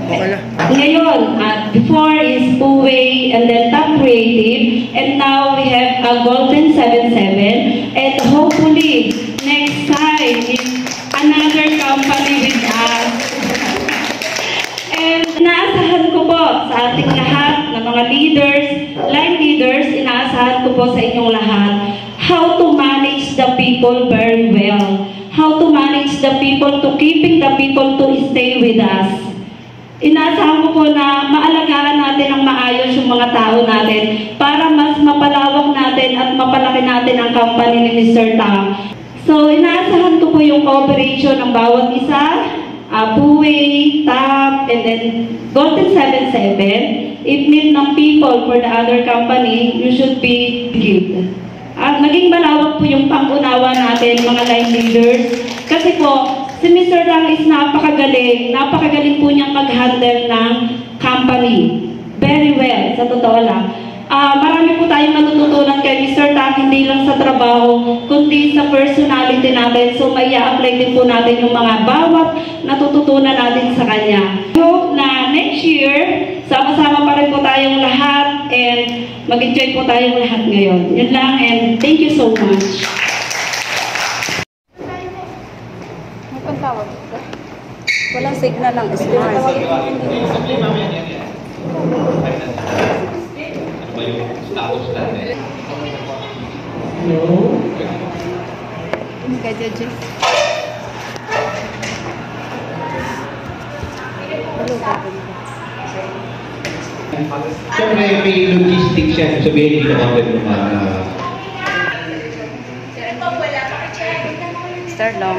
Ngayon, before is Puway and then Top Creative, and now we have a Golden 77, and hopefully next time is another company with us. And inaasahan ko po sa ating lahat ng mga leaders, line leaders, inaasahan ko po sa inyong lahat how to manage the people very well. How to manage the people to keeping the people to stay with us. Inaasahan ko po na maalagaan natin ang maayos yung mga tao natin para mas mapalawak natin at mapalaki natin ang company ni Mr. Tam. So, inaasahan ko po yung cooperation ng bawat isa, Puway, Top, and then Golden 77. If need ng people for the other company, you should be give. At naging malawak po yung pang-unawa natin, mga line leaders. Kasi po, si Mr. Tam is napakagaling po niyang mag-handle ng company. Very well, sa totoo lang. Marami po tayong natututunan kay Mr. Tam, hindi lang sa trabaho, kundi sa personality natin. So, may i-apply din po natin yung mga bawat natututunan natin sa kanya. I hope na next year, sama-sama pa rin po tayong lahat and mag-enjoy po tayong lahat ngayon. Yun lang, and thank you so much. May pantawag. Walang signal lang. Okay, judges. Siyempre, may logistics yan. Sabihin dito natin naman. Start long.